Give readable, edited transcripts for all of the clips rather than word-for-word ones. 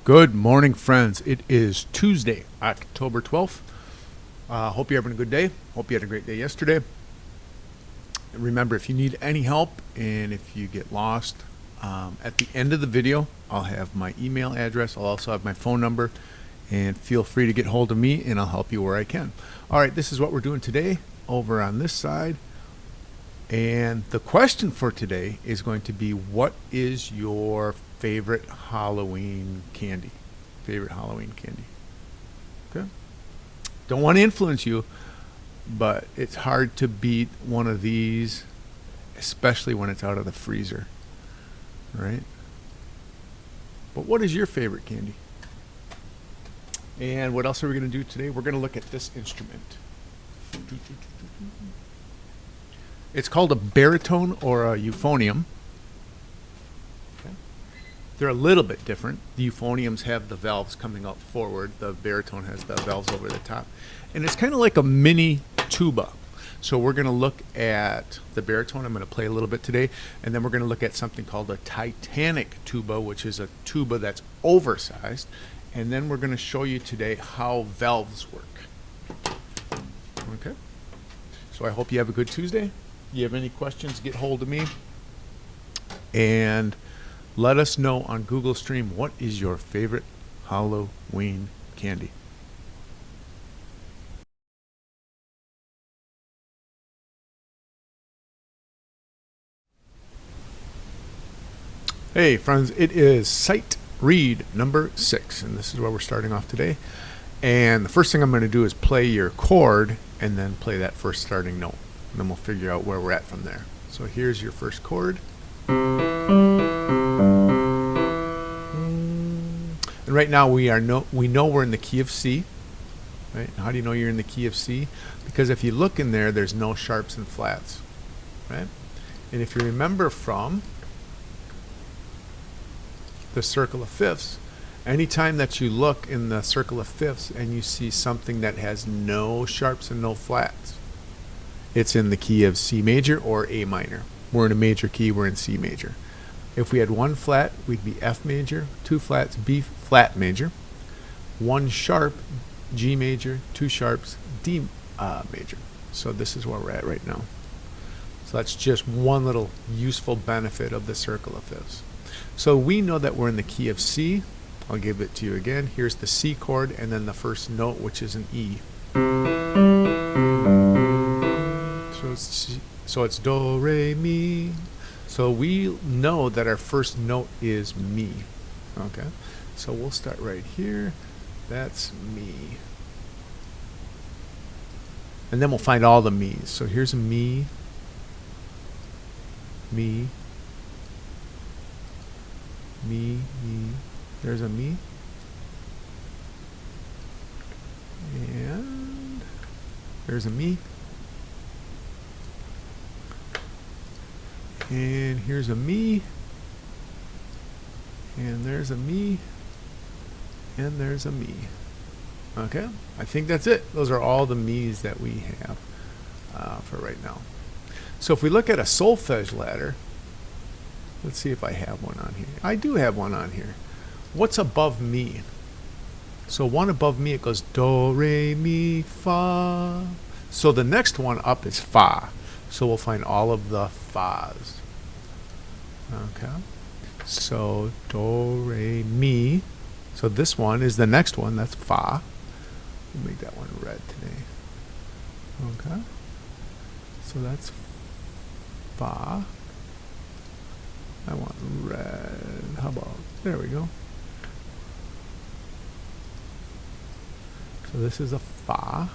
Good morning, friends. It is Tuesday, October 12th. Hope you're having a good day. Hope you had a great day yesterday. Remember, if you need any help and if you get lost, at the end of the video, I'll have my email address. I'll also have my phone number, and feel free to get hold of me and I'll help you where I can. All right, this is what we're doing today over on this side. And the question for today is going to be, what is your favorite Halloween candy? Favorite Halloween candy. Okay. Don't want to influence you, but it's hard to beat one of these, especially when it's out of the freezer. Right? But what is your favorite candy? And what else are we going to do today? We're going to look at this instrument. It's called a baritone or a euphonium. Okay. They're a little bit different. The euphoniums have the valves coming out forward. The baritone has the valves over the top. And it's kind of like a mini tuba. So we're going to look at the baritone. I'm going to play a little bit today. And then we're going to look at something called a Titanic tuba, which is a tuba that's oversized. And then we're going to show you today how valves work. Okay. So I hope you have a good Tuesday. If you have any questions, get hold of me and let us know on Google Stream, what is your favorite Halloween candy? Hey friends, it is sight read number 6, and this is where we're starting off today. And the first thing I'm going to do is play your chord and then play that first starting note. And then we'll figure out where we're at from there. So here's your first chord. And right now we know we're in the key of C. Right? How do you know you're in the key of C? Because if you look in there, there's no sharps and flats. Right? And if you remember from the circle of fifths, anytime that you look in the circle of fifths and you see something that has no sharps and no flats, it's in the key of C major or A minor. We're in a major key, we're in C major. If we had one flat, we'd be F major, two flats, B flat major, one sharp, G major, two sharps, D major. So this is where we're at right now. So that's just one little useful benefit of the circle of fifths. So we know that we're in the key of C. I'll give it to you again. Here's the C chord and then the first note, which is an E. So it's do, re, mi. So we know that our first note is mi. Okay, so we'll start right here. That's mi. And then we'll find all the mi's. So here's a mi, mi, mi, mi. There's a mi. And there's a mi. And here's a mi, and there's a mi, and there's a mi. Okay, I think that's it. Those are all the mi's that we have for right now. So if we look at a solfege ladder, let's see if I have one on here. I do have one on here. What's above mi? So one above mi, it goes do, re, mi, fa. So the next one up is fa. So we'll find all of the fa's. Okay. So do, re, mi. So this one is the next one. That's fa. We'll make that one red today. Okay. So that's fa. I want red. How about, there we go. So this is a fa.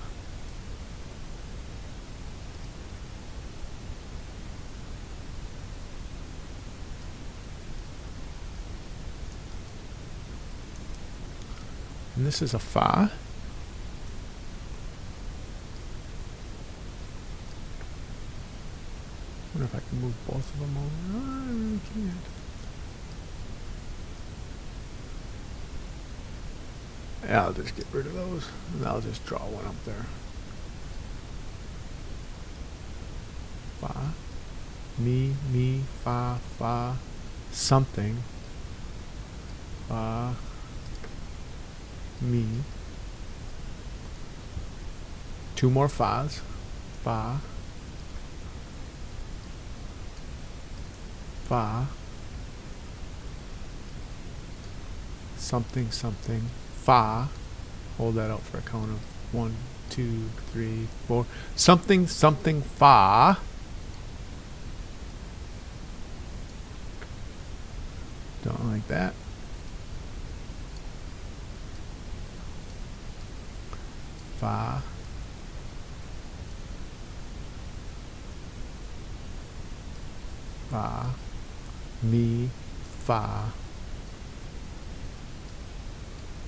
And this is a fa. I wonder if I can move both of them over. Oh, I really can't. Yeah, I'll just get rid of those, and I'll just draw one up there. Fa, mi, fa, something, fa, mi. Two more fas. Fa, fa, something, something, fa. Hold that out for a count of 1, 2, 3, 4. Something, something, fa. Don't like that. Fa. Fa, mi, fa,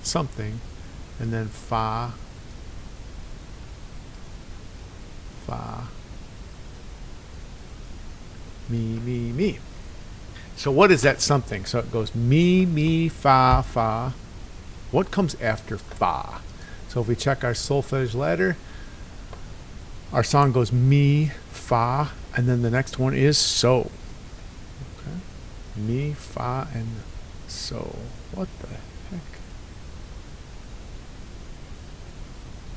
something, and then fa, fa, mi. So what is that something? So it goes mi, fa, fa. What comes after fa? So if we check our solfege ladder, our song goes mi, fa, and then the next one is so. Okay. Mi, fa, and so. What the heck?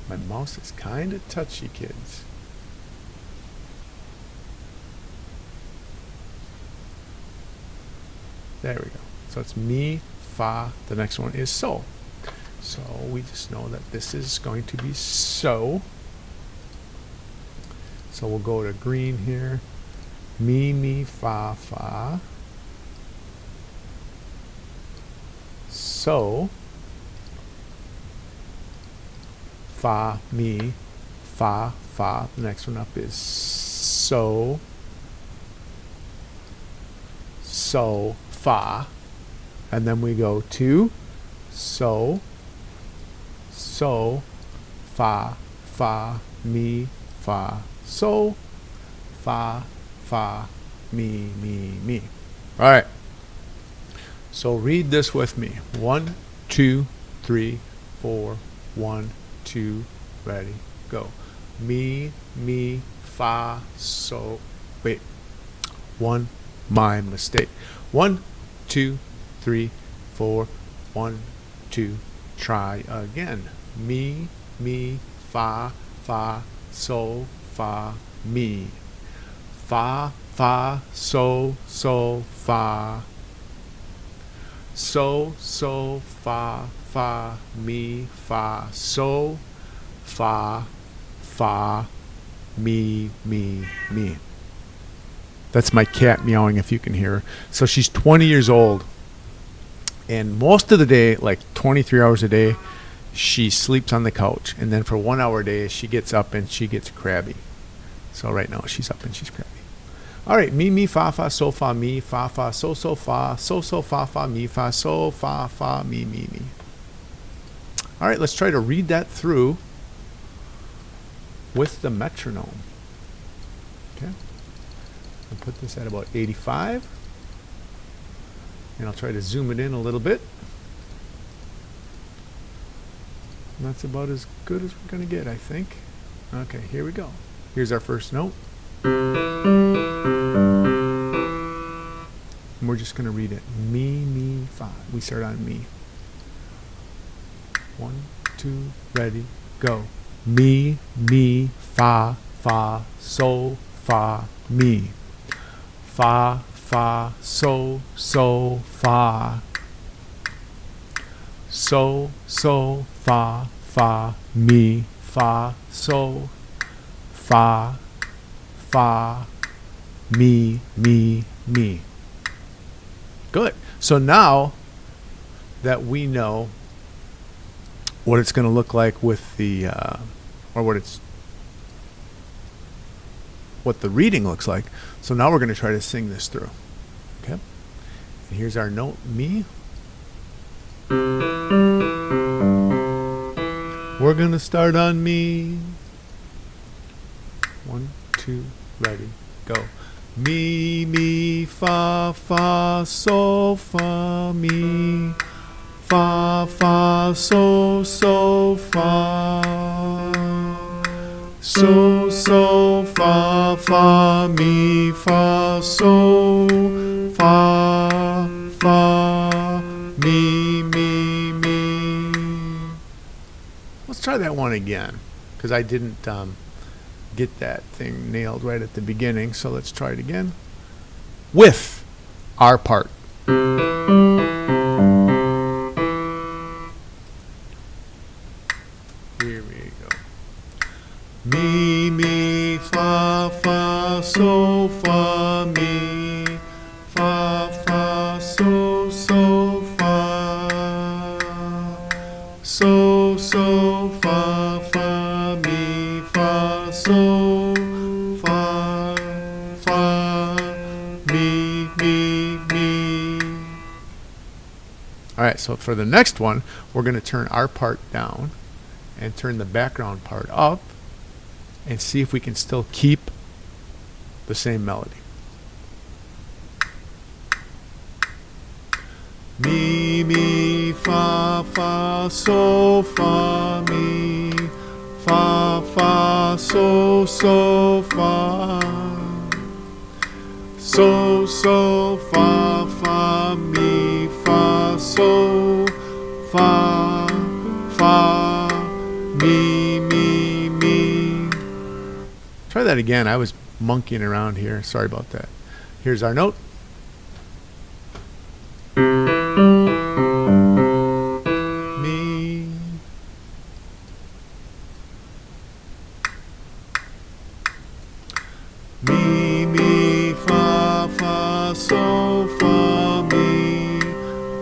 My mouse is kind of touchy, kids. There we go. So it's mi, fa, the next one is so. So we just know that this is going to be so. So we'll go to green here. Mi, fa, fa. So. Fa, mi, fa, fa. The next one up is so. So, fa. And then we go to so. So, fa, fa, mi, fa. So, fa, fa, mi. All right. So read this with me. 1, 2, 3, 4. 1, 2, ready, go. Mi, fa, so. Wait. One, my mistake. 1, 2, 3, 4. 1, 2. Try again. Mi, fa, so, fa, mi. Fa, so, fa. So, fa, mi, fa, so, fa, mi. That's my cat meowing if you can hear her. So she's 20 years old. And most of the day, like 23 hours a day, she sleeps on the couch. And then for 1 hour a day, she gets up and she gets crabby. So right now she's up and she's crabby. All right, mi, fa, so, fa, mi, fa, so, fa, so, fa, mi, fa, so, fa, mi. All right, let's try to read that through with the metronome. Okay, I'll put this at about 85. And I'll try to zoom it in a little bit. And that's about as good as we're going to get, I think. Okay, here we go. Here's our first note. And we're just going to read it. Mi, fa. We start on mi. 1, 2, ready, go. Mi, fa, so, fa, mi. Fa, so, fa. So, fa, mi, fa, so, fa, mi. Good. So now that we know what it's going to look like with the, or what the reading looks like. So now we're going to try to sing this through. Okay. And here's our note, mi. We're going to start on mi. 1, 2, ready, go. Mi, fa, so, fa, mi. Fa, so, fa. So, fa, mi, fa, so, fa, mi. let's try that one again, because I didn't get that thing nailed right at the beginning. So let's try it again with our part. Here we go. Mi, mi, fa, fa, so, fa, mi, fa, fa, so, so, fa, so, so, fa, fa, mi, fa, so, fa, fa, mi, mi, mi. All right, so for the next one, we're going to turn our part down and turn the background part up and see if we can still keep the same melody. Mi, mi, fa, fa, so, fa, mi, fa, fa, so, so, fa, so, so, fa, fa, mi, fa, so, fa, fa, mi, mi, mi. Try that again. I was monkeying around here. Sorry about that. Here's our note. Mi. Mi, mi, fa, fa, so, fa, mi,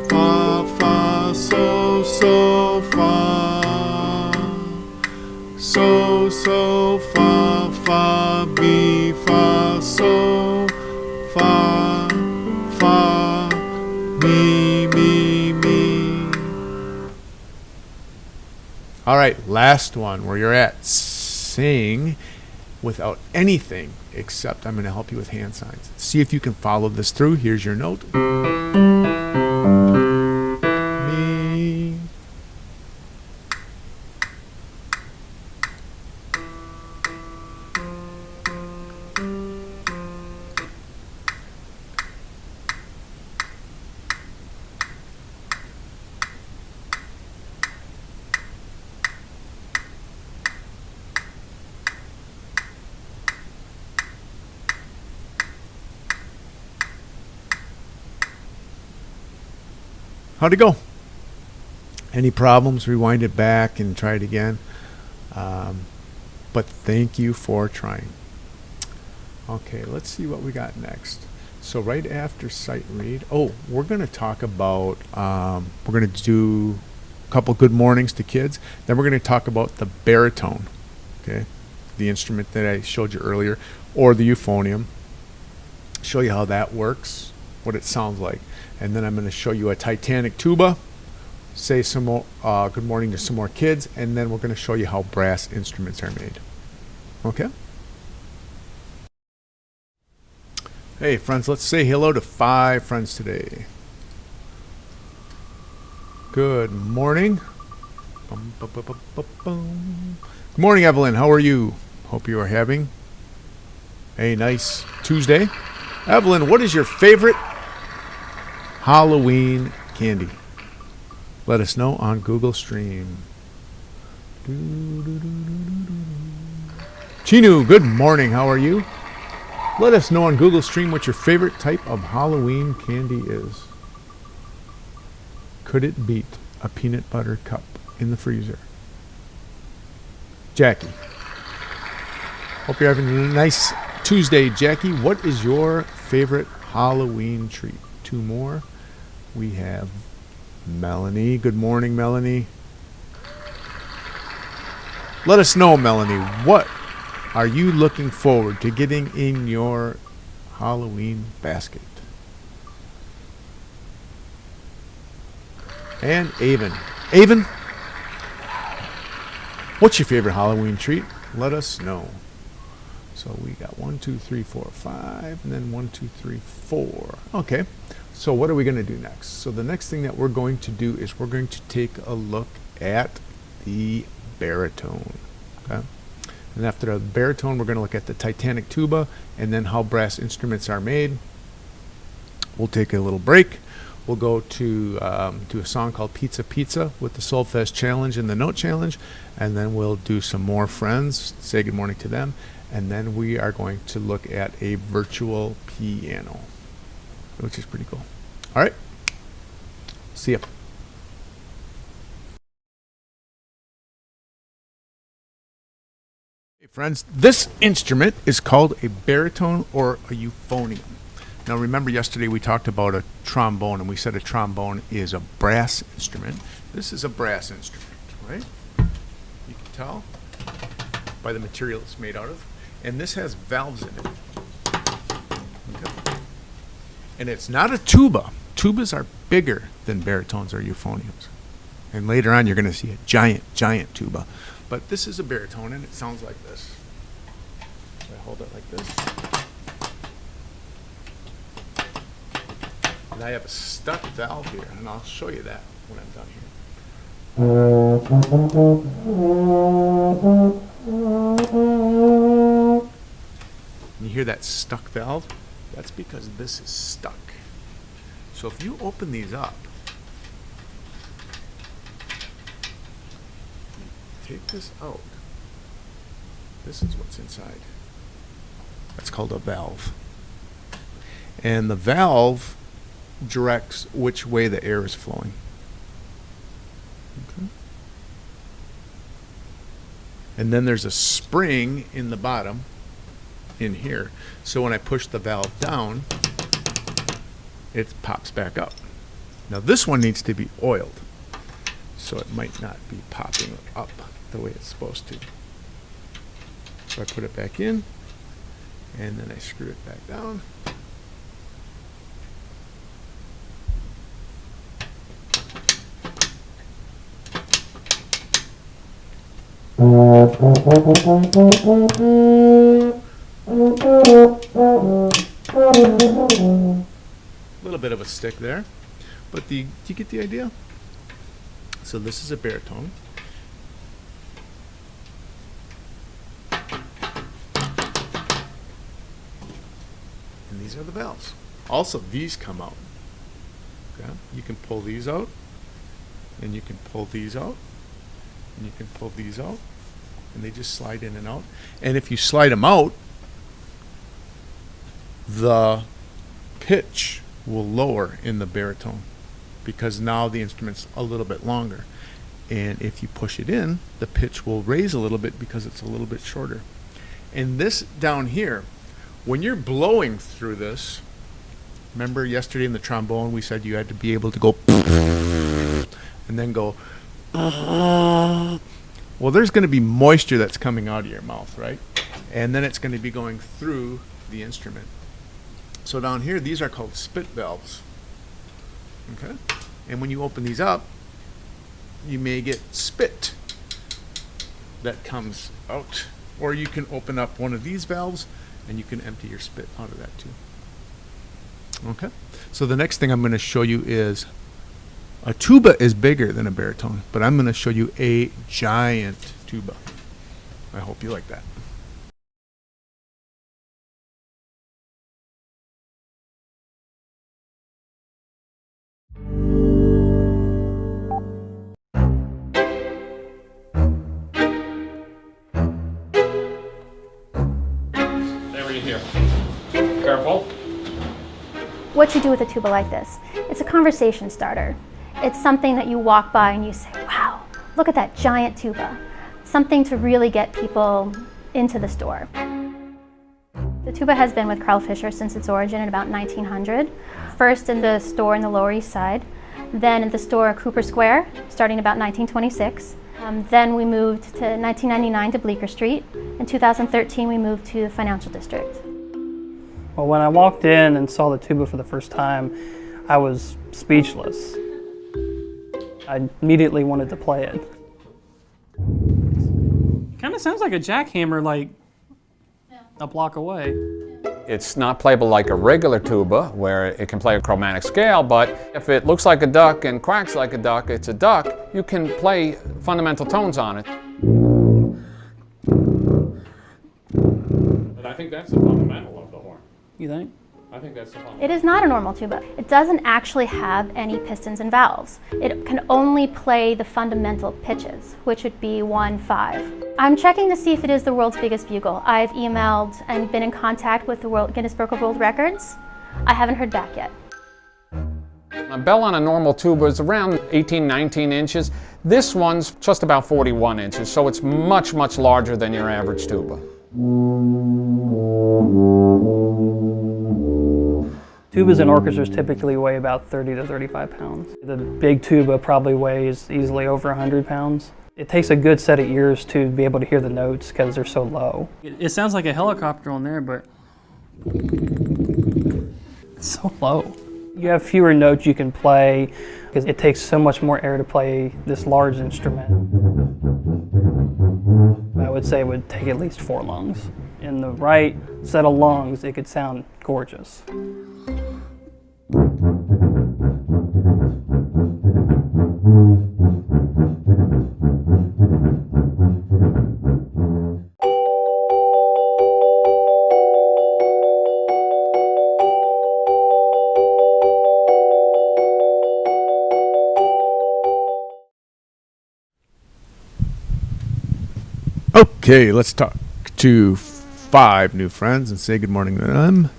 fa, fa, so, so, fa, so, so, fa, fa, mi, fa, so, fa, fa, mi, mi, mi. All right, last one where you're at. Sing without anything except I'm going to help you with hand signs. See if you can follow this through. Here's your note. Mi. How'd it go? Any problems? Rewind it back and try it again. But thank you for trying. Okay, let's see what we got next. So right after sight read, we're going to talk about, we're going to do a couple good mornings to kids. Then we're going to talk about the baritone, okay, the instrument that I showed you earlier, or the euphonium. Show you how that works, what it sounds like. And then I'm going to show you a Titanic tuba, say some more good morning to some more kids, and then we're going to show you how brass instruments are made. Okay? Hey friends, let's say hello to 5 friends today. Good morning. Good morning, Evelyn. How are you? Hope you are having a nice Tuesday. Evelyn, what is your favorite Halloween candy? Let us know on Google Stream. Chinu, good morning. How are you? Let us know on Google Stream what your favorite type of Halloween candy is. Could it beat a peanut butter cup in the freezer? Jackie. Hope you're having a nice Tuesday, Jackie. What is your favorite Halloween treat? 2 more. We have Melanie. Good morning, Melanie. Let us know, Melanie, what are you looking forward to getting in your Halloween basket? And Avon. Avon, what's your favorite Halloween treat? Let us know. So we got 1, 2, 3, 4, 5, and then 1, 2, 3, 4. Okay. So what are we going to do next? So the next thing that we're going to do is we're going to take a look at the baritone. Okay? And after the baritone, we're going to look at the Titanic tuba and then how brass instruments are made. We'll take a little break. we'll go to a song called Pizza Pizza with the Solfege Challenge and the Note Challenge, and then we'll do some more friends, say good morning to them, and then we are going to look at a virtual piano, which is pretty cool. All right, see ya. Hey friends, this instrument is called a baritone or a euphonium. Now remember yesterday we talked about a trombone, and we said a trombone is a brass instrument. This is a brass instrument, right? You can tell by the material it's made out of. And this has valves in it. Okay. And it's not a tuba. Tubas are bigger than baritones or euphoniums. And later on you're going to see a giant, giant tuba. But this is a baritone, and it sounds like this. So I hold it like this. And I have a stuck valve here, and I'll show you that when I'm done here. You hear that stuck valve? That's because this is stuck. So if you open these up, take this out, this is what's inside. That's called a valve. And the valve directs which way the air is flowing. Okay. And then there's a spring in the bottom, in here. So when I push the valve down, it pops back up. Now this one needs to be oiled, so it might not be popping up the way it's supposed to. So I put it back in, and then I screw it back down. A little bit of a stick there, but do you get the idea? So this is a baritone. And these are the valves. Also, these come out. Okay? You can pull these out, and you can pull these out, and you can pull these out, and they just slide in and out. And if you slide them out, the pitch will lower in the baritone because now the instrument's a little bit longer. And if you push it in, the pitch will raise a little bit because it's a little bit shorter. And this down here, when you're blowing through this, remember yesterday in the trombone we said you had to be able to go and then go. Well, there's going to be moisture that's coming out of your mouth, right? And then it's going to be going through the instrument. So down here, these are called spit valves. Okay? And when you open these up, you may get spit that comes out. Or you can open up one of these valves and you can empty your spit out of that too. Okay? So the next thing I'm going to show you is a tuba is bigger than a baritone, but I'm going to show you a giant tuba. I hope you like that. Careful. What you do with a tuba like this, it's a conversation starter. It's something that you walk by and you say, wow, look at that giant tuba. Something to really get people into the store. The tuba has been with Carl Fischer since its origin in about 1900. First in the store in the Lower East Side, then in the store at Cooper Square, starting about 1926. Then we moved to 1999 to Bleecker Street. In 2013, we moved to the Financial District. Well, when I walked in and saw the tuba for the first time, I was speechless. I immediately wanted to play it. It kind of sounds like a jackhammer, like a block away. It's not playable like a regular tuba, where it can play a chromatic scale, but if it looks like a duck and quacks like a duck, it's a duck. You can play fundamental tones on it. But I think that's the fundamental of the horn. You think? I think that's the fun. It is not a normal tuba. It doesn't actually have any pistons and valves. It can only play the fundamental pitches, which would be 1, 5. I'm checking to see if it is the world's biggest bugle. I've emailed and been in contact with the Guinness Book of World Records. I haven't heard back yet. A bell on a normal tuba is around 18, 19 inches. This one's just about 41 inches, so it's much, much larger than your average tuba. Tubas and orchestras typically weigh about 30 to 35 pounds. The big tuba probably weighs easily over 100 pounds. It takes a good set of ears to be able to hear the notes because they're so low. It sounds like a helicopter on there, but it's so low. You have fewer notes you can play because it takes so much more air to play this large instrument. I would say it would take at least 4 lungs. In the right set of lungs, it could sound gorgeous. Okay, let's talk to 5 new friends and say good morning to them.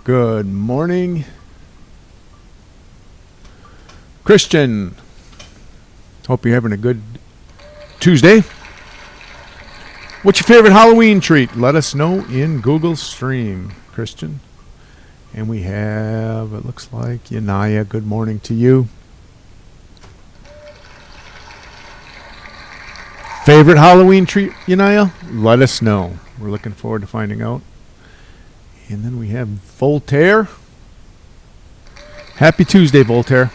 Good morning, Christian. Hope you're having a good Tuesday. What's your favorite Halloween treat? Let us know in Google Stream, Christian. And we have, it looks like, Yanaya. Good morning to you. Favorite Halloween treat, Yanaya? Let us know. We're looking forward to finding out. And then we have Voltaire. Happy Tuesday, Voltaire.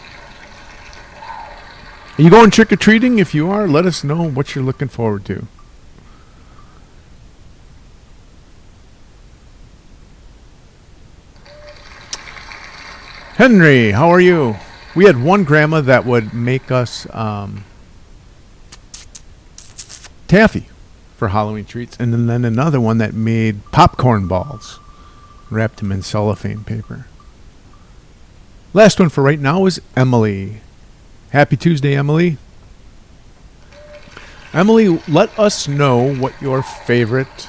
Are you going trick-or-treating? If you are, let us know what you're looking forward to. Henry, how are you? We had one grandma that would make us taffy for Halloween treats, and then another one that made popcorn balls, wrapped them in cellophane paper. Last one for right now is Emily. Happy Tuesday, Emily. Emily, let us know what your favorite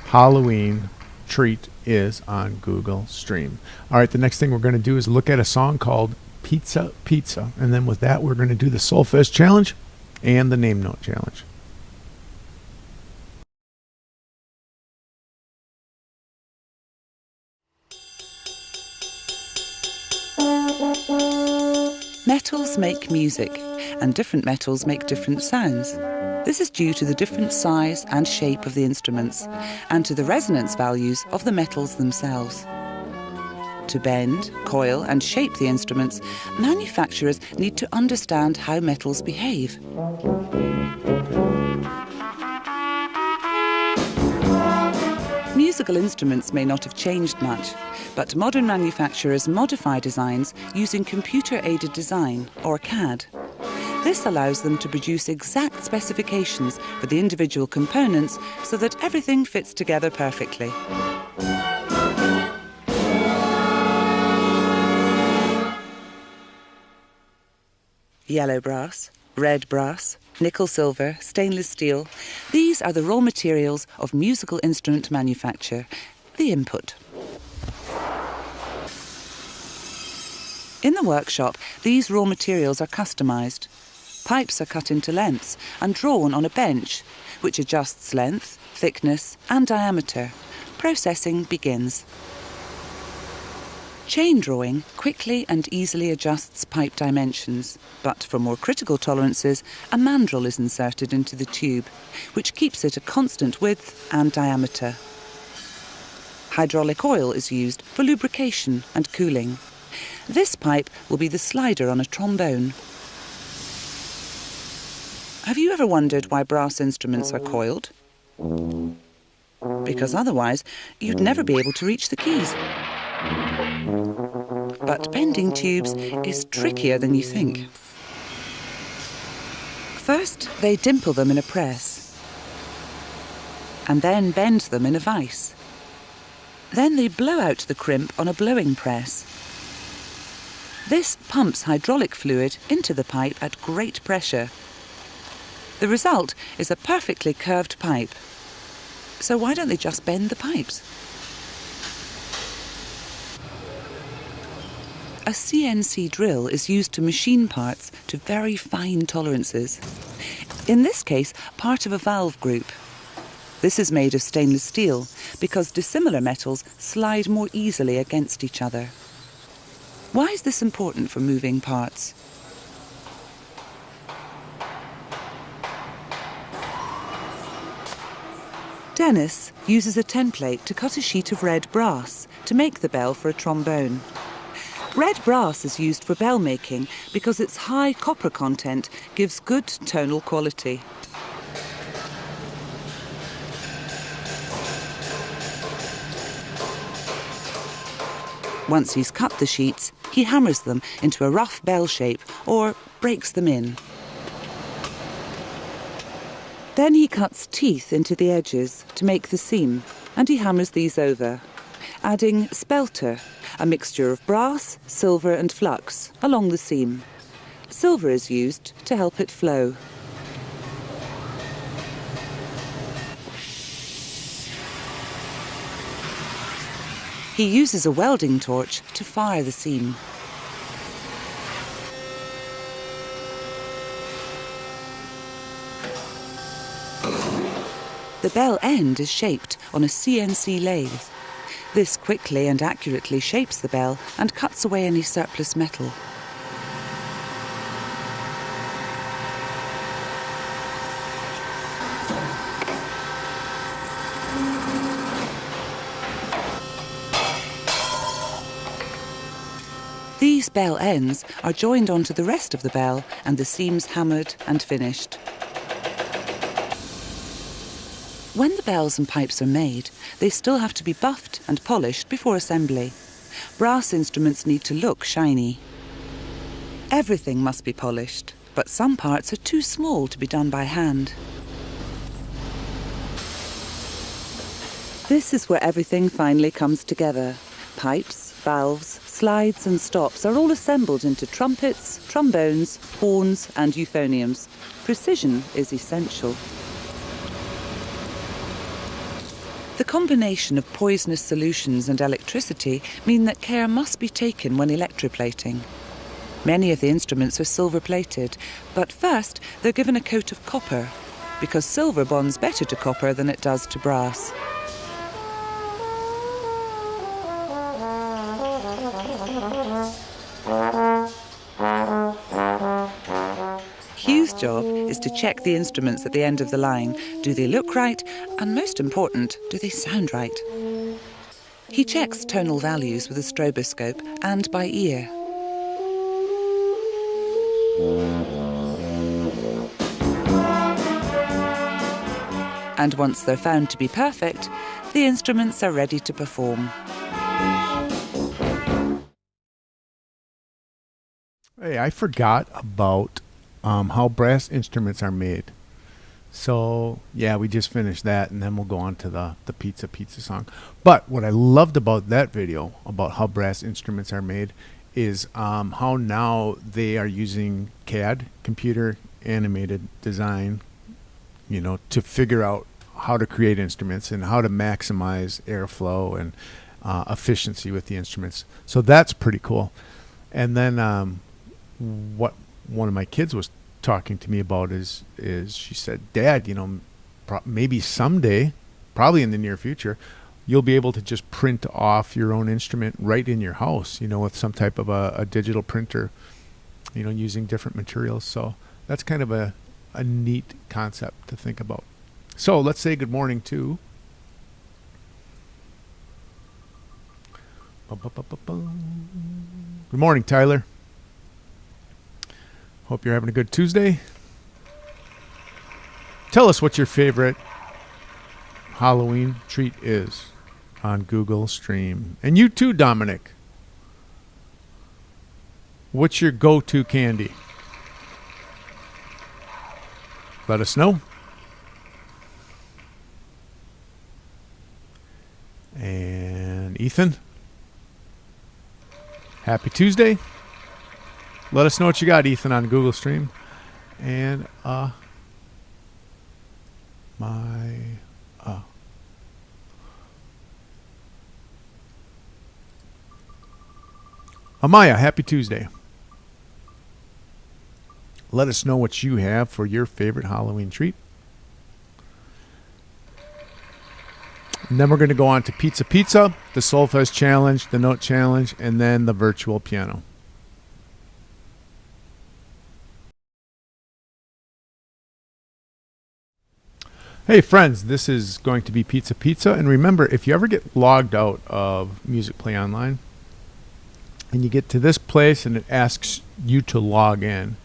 Halloween treat is on Google Stream. All right, the next thing we're going to do is look at a song called Pizza Pizza, and then with that we're going to do the Solfege Challenge and the Name Note Challenge. Metals make music, and different metals make different sounds. This is due to the different size and shape of the instruments, and to the resonance values of the metals themselves. To bend, coil, and shape the instruments, manufacturers need to understand how metals behave. Musical instruments may not have changed much, but modern manufacturers modify designs using computer-aided design, or CAD. This allows them to produce exact specifications for the individual components so that everything fits together perfectly. Yellow brass, red brass, nickel silver, stainless steel. These are the raw materials of musical instrument manufacture, the input. In the workshop, these raw materials are customised. Pipes are cut into lengths and drawn on a bench, which adjusts length, thickness and diameter. Processing begins. Chain drawing quickly and easily adjusts pipe dimensions, but for more critical tolerances, a mandrel is inserted into the tube, which keeps it a constant width and diameter. Hydraulic oil is used for lubrication and cooling. This pipe will be the slider on a trombone. Have you ever wondered why brass instruments are coiled? Because otherwise, you'd never be able to reach the keys. But bending tubes is trickier than you think. First, they dimple them in a press, and then bend them in a vise. Then they blow out the crimp on a blowing press. This pumps hydraulic fluid into the pipe at great pressure. The result is a perfectly curved pipe. So why don't they just bend the pipes? A CNC drill is used to machine parts to very fine tolerances. In this case, part of a valve group. This is made of stainless steel because dissimilar metals slide more easily against each other. Why is this important for moving parts? Dennis uses a template to cut a sheet of red brass to make the bell for a trombone. Red brass is used for bell making because its high copper content gives good tonal quality. Once he's cut the sheets, he hammers them into a rough bell shape or breaks them in. Then he cuts teeth into the edges to make the seam, and he hammers these over, adding spelter, a mixture of brass, silver and flux, along the seam. Silver is used to help it flow. He uses a welding torch to fire the seam. The bell end is shaped on a CNC lathe. This quickly and accurately shapes the bell and cuts away any surplus metal. These bell ends are joined onto the rest of the bell and the seams hammered and finished. When the bells and pipes are made, they still have to be buffed and polished before assembly. Brass instruments need to look shiny. Everything must be polished, but some parts are too small to be done by hand. This is where everything finally comes together. Pipes, valves, slides and stops are all assembled into trumpets, trombones, horns and euphoniums. Precision is essential. The combination of poisonous solutions and electricity mean that care must be taken when electroplating. Many of the instruments are silver-plated, but first they're given a coat of copper, because silver bonds better to copper than it does to brass. Hugh's job is to check the instruments at the end of the line. Do they look right? And most important, do they sound right? He checks tonal values with a stroboscope and by ear. And once they're found to be perfect, the instruments are ready to perform. Hey, I forgot about how brass instruments are made. So, yeah, we just finished that, and then we'll go on to the pizza song. But what I loved about that video, about how brass instruments are made, is how now they are using CAD, computer animated design, you know, to figure out how to create instruments and how to maximize airflow and efficiency with the instruments. So that's pretty cool. And then what one of my kids was talking to me about is she said, Dad, you know, maybe someday, probably in the near future, you'll be able to just print off your own instrument right in your house, you know, with some type of a digital printer, you know, using different materials. So that's kind of a neat concept to think about. So let's say good morning to good morning, Tyler. Hope you're having a good Tuesday. Tell us what your favorite Halloween treat is on Google Stream. And you too, Dominic. What's your go-to candy? Let us know. And And Ethan, happy Tuesday. Let us know what you got, Ethan, on Google Stream. And Amaya, happy Tuesday. Let us know what you have for your favorite Halloween treat. And then we're going to go on to Pizza, the Solfege Challenge, the Note Challenge, and then the virtual piano. Hey friends, this is going to be Pizza. And remember, if you ever get logged out of Music Play Online, and you get to this place and it asks you to log in,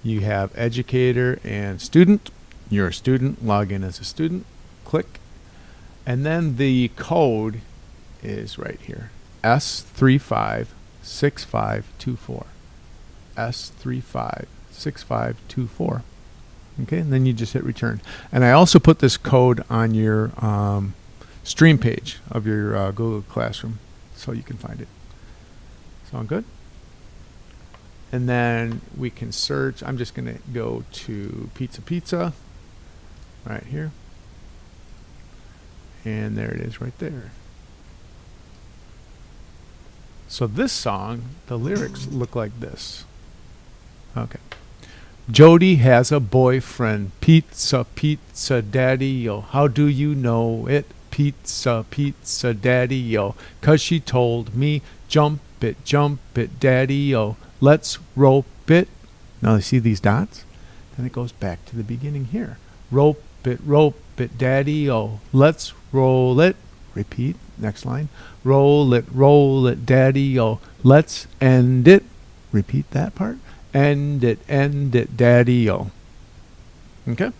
you have educator and student. You're a student, log in as a student, click. And then the code is right here, S356524. S356524. Okay, and then you just hit return. And I also put this code on your stream page of your Google Classroom so you can find it. Sound good? And then we can search. I'm just going to go to Pizza right here. And there it is right there. So this song, the lyrics look like this. Okay. Jody has a boyfriend. Pizza, daddy-o. How do you know it? Pizza, daddy-o. 'Cause she told me, jump it, daddy-o. Let's rope it. Now you see these dots? Then it goes back to the beginning here. Rope it, daddy-o. Let's roll it. Repeat. Next line. Roll it, daddy-o. Let's end it. Repeat that part. End it, daddy-o. Okay?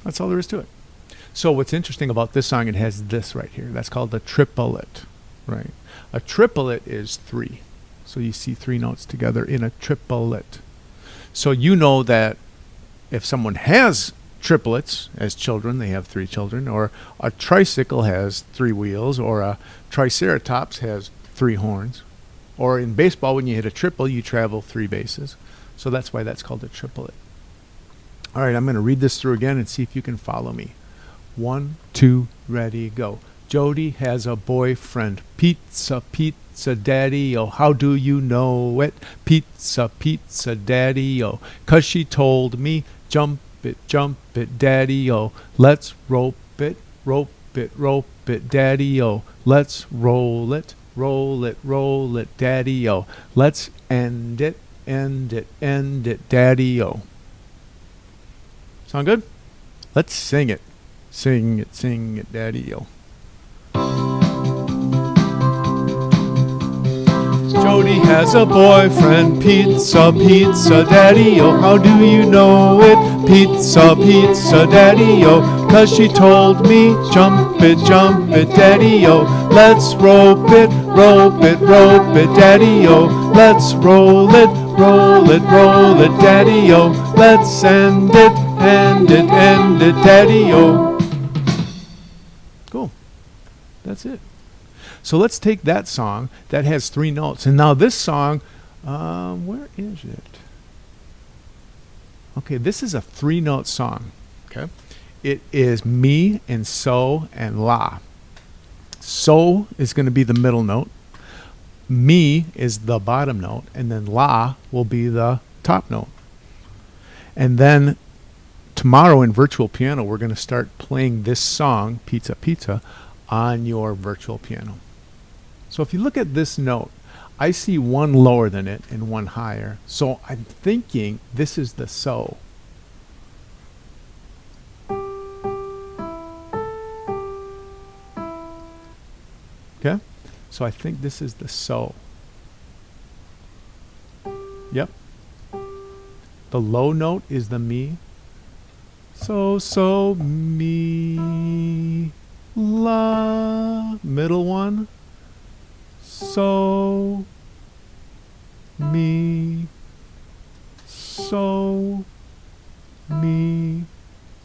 That's all there is to it. So what's interesting about this song, it has this right here. That's called a triplet, right? A triplet is 3. So you see 3 notes together in a triplet. So you know that if someone has triplets as children, they have 3 children, or a tricycle has 3 wheels, or a triceratops has 3 horns, or in baseball, when you hit a triple, you travel 3 bases. So that's why that's called a triplet. All right, I'm going to read this through again and see if you can follow me. 1, 2, ready, go. Jody has a boyfriend. Pizza, daddy-o. How do you know it? Pizza, daddy-o. 'Cause she told me, jump it, daddy-o. Let's rope it, daddy-o. Let's roll it, daddy-o. Let's end it, daddy-o. Sound good? Let's sing it. Sing it, daddy-o. Jody has a boyfriend. Pizza, daddy-o. How do you know it? Pizza, daddy-o. 'Cause she told me, jump it, daddy-o. Let's rope it, daddy-o. Let's roll it, daddy-o. Let's end it, daddy-o. Cool. That's it. So let's take that song that has 3 notes. And now this song, where is it? Okay, this is a 3-note song. Okay, it is mi and so and la. So is going to be the middle note. Mi is the bottom note, and then la will be the top note. And then tomorrow in virtual piano, we're going to start playing this song, Pizza, on your virtual piano. So if you look at this note, I see one lower than it and one higher. So I'm thinking this is the so. Okay? So I think this is the so. Yep. The low note is the mi. So, mi, la. Middle one. So, mi, so, mi,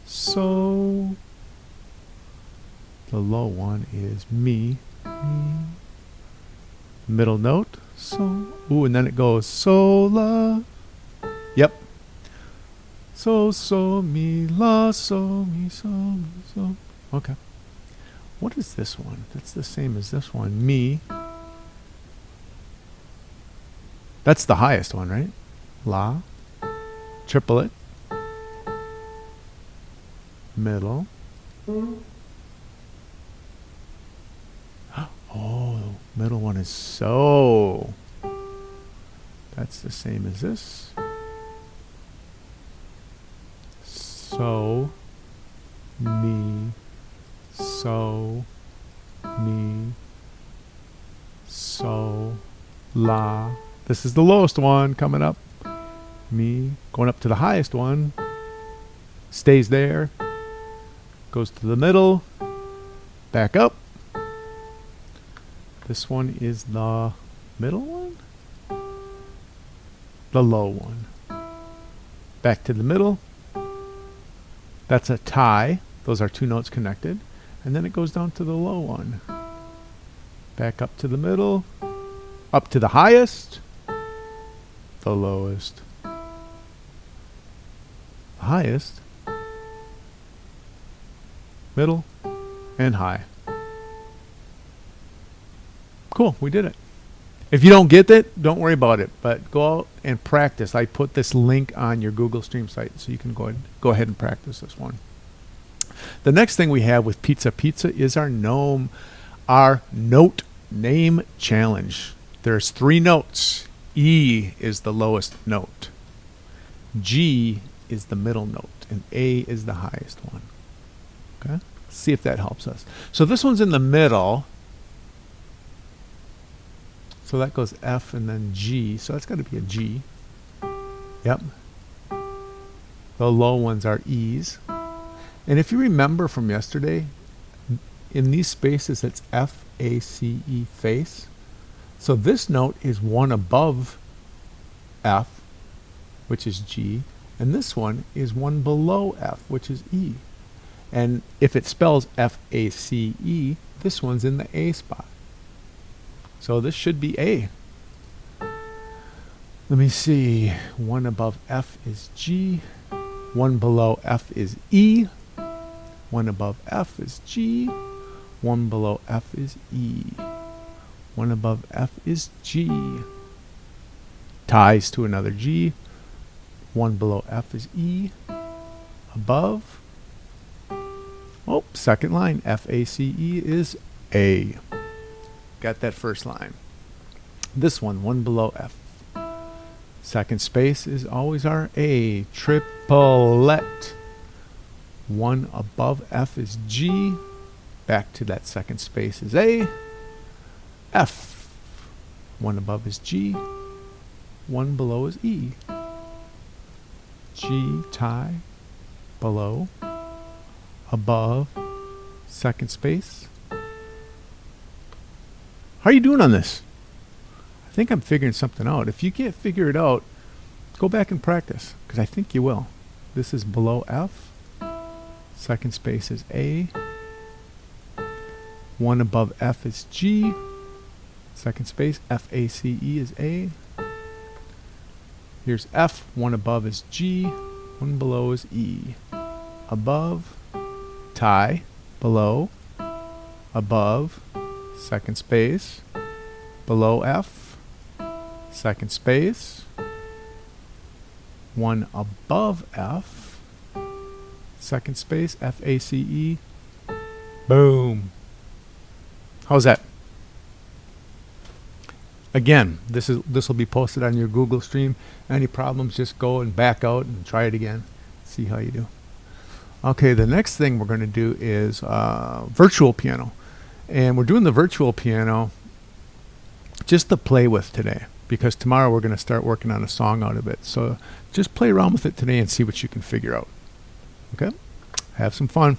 so, The low one is mi. Mi. Middle note, so. Ooh, and then it goes so, la. Yep. So, so, mi, la, so, mi, so, mi, so. Okay. What is this one? That's the same as this one. Mi. That's the highest one, right? La. Triplet. Middle. Oh, middle one is so. That's the same as this. So, mi, so, mi, so, la. This is the lowest one coming up. Mi, going up to the highest one. Stays there. Goes to the middle. Back up. This one is the middle one? The low one. Back to the middle. That's a tie. Those are two notes connected. And then it goes down to the low one. Back up to the middle. Up to the highest. The lowest. Highest. Middle. And high. Cool, we did it. If you don't get it, don't worry about it, but go out and practice. I put this link on your Google Stream site, so you can go ahead and practice this one. The next thing we have with Pizza Pizza is our note name challenge. There's 3 notes. E is the lowest note. G is the middle note, and A is the highest one. Okay, let's see if that helps us. So this one's in the middle. So that goes F and then G. So that's got to be a G. Yep. The low ones are E's. And if you remember from yesterday, in these spaces it's F, A, C, E, face. So this note is one above F, which is G. And this one is one below F, which is E. And if it spells F, A, C, E, this one's in the A spot. So this should be A. Let me see. One above F is G. One below F is E. One above F is G. One below F is E. One above F is G. Ties to another G. One below F is E. Above. Oh, second line. F, A, C, E is A. Got that first line. This one below F. Second space is always our A. Triplet. One above F is G. Back to that second space is A. F. One above is G. One below is E. G, tie, below, above, second space. How are you doing on this? I think I'm figuring something out. If you can't figure it out, go back and practice, because I think you will. This is below F. Second space is A. One above F is G. Second space, F, A, C, E is A. Here's F. One above is G. One below is E. Above, tie, below, above, second space, below F, second space, one above F, second space, F, A, C, E, boom. How's that? Again, this will be posted on your Google Stream. Any problems, just go and back out and try it again. See how you do. Okay, the next thing we're going to do is virtual piano. And we're doing the virtual piano just to play with today, because tomorrow we're going to start working on a song out of it. So just play around with it today and see what you can figure out. Okay? Have some fun.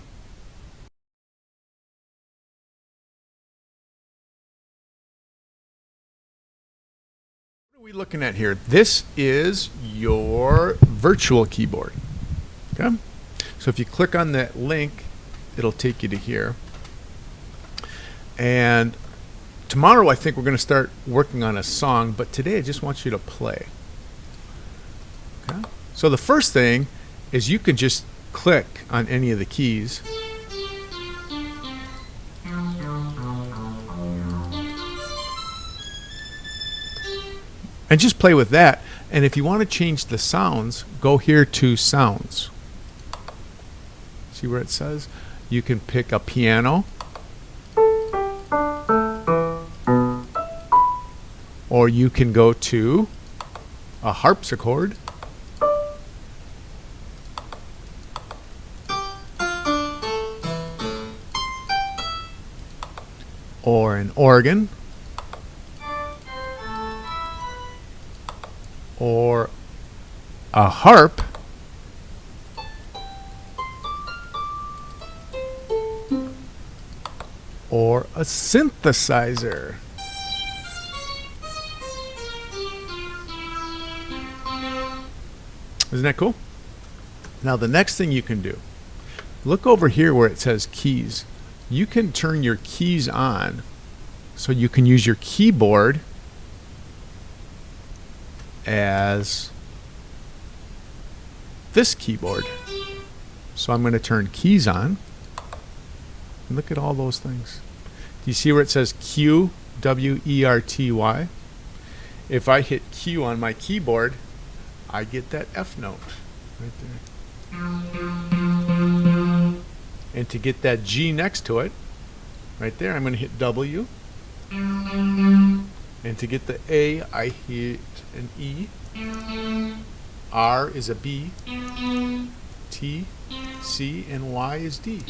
What are we looking at here? This is your virtual keyboard. Okay? So if you click on that link, it'll take you to here. And tomorrow I think we're going to start working on a song, but today I just want you to play. Okay? So the first thing is you can just click on any of the keys. And just play with that. And if you want to change the sounds, go here to Sounds. See where it says? You can pick a piano, or you can go to a harpsichord, or an organ, or a harp, or a synthesizer. Isn't that cool? Now the next thing you can do, look over here where it says keys. You can turn your keys on so you can use your keyboard as this keyboard. So I'm going to turn keys on. And look at all those things. Do you see where it says Q, W-E-R-T-Y? If I hit Q on my keyboard, I get that F note right there. And to get that G next to it, right there, I'm going to hit W. And to get the A, I hit an E. R is a B. T, C, and Y is D.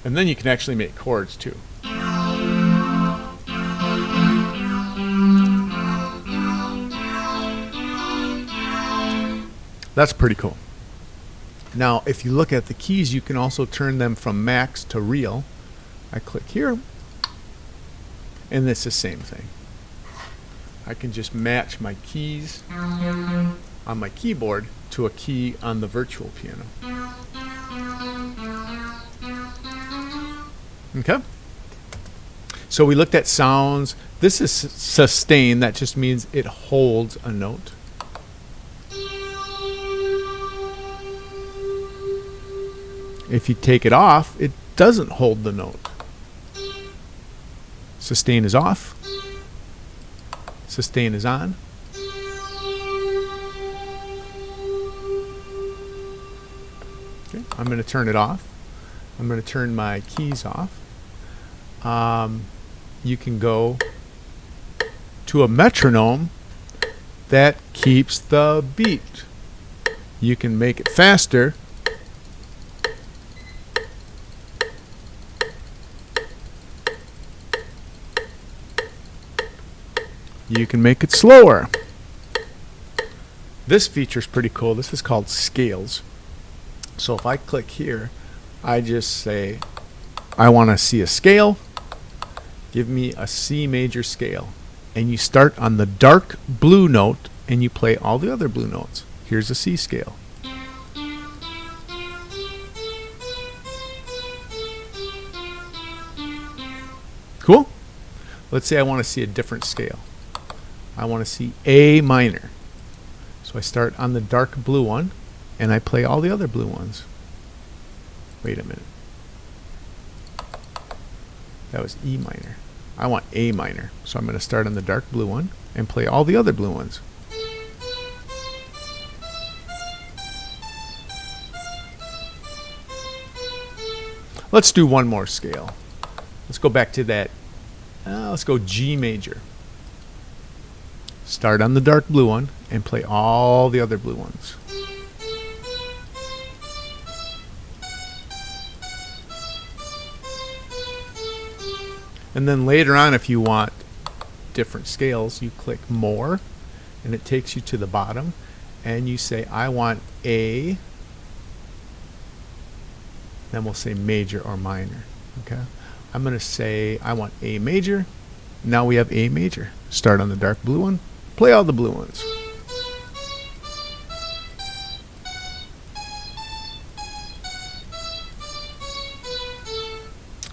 And then you can actually make chords too. That's pretty cool. Now, if you look at the keys, you can also turn them from max to real. I click here, and it's the same thing. I can just match my keys on my keyboard to a key on the virtual piano. Okay? So we looked at sounds. This is sustain. That just means it holds a note. If you take it off, it doesn't hold the note. Sustain is off. Sustain is on. Okay, I'm going to turn it off. I'm going to turn my keys off. You can go to a metronome that keeps the beat. You can make it faster. You can make it slower. This feature is pretty cool. This is called scales. So if I click here, I just say, I want to see a scale. Give me a C major scale. And you start on the dark blue note and you play all the other blue notes. Here's a C scale. Cool? Let's say I want to see a different scale. I want to see A minor. So I start on the dark blue one and I play all the other blue ones. Wait a minute. That was E minor. I want A minor. So I'm going to start on the dark blue one and play all the other blue ones. Let's do one more scale. Let's go back to that. Let's go G major. Start on the dark blue one and play all the other blue ones. And then later on, if you want different scales, you click more and it takes you to the bottom and you say, I want A. Then we'll say major or minor. Okay. I'm going to say I want A major. Now we have A major. Start on the dark blue one. Play all the blue ones.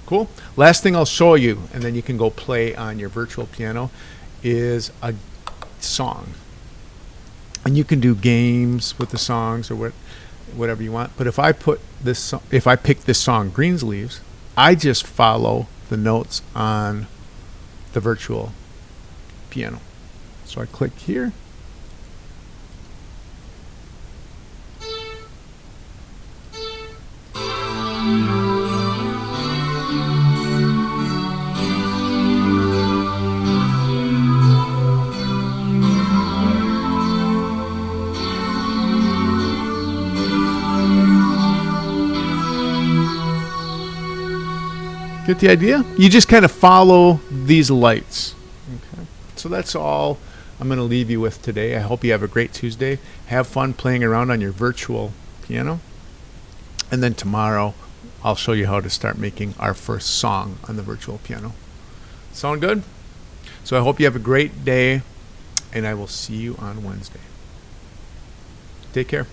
Cool. Last thing I'll show you, and then you can go play on your virtual piano, is a song. And you can do games with the songs or whatever you want. But if I pick this song, Greensleeves, I just follow the notes on the virtual piano. So I click here. Get the idea? You just kind of follow these lights. Okay. So that's all I'm going to leave you with today. I hope you have a great Tuesday. Have fun playing around on your virtual piano. And then tomorrow, I'll show you how to start making our first song on the virtual piano. Sound good? So I hope you have a great day, and I will see you on Wednesday. Take care.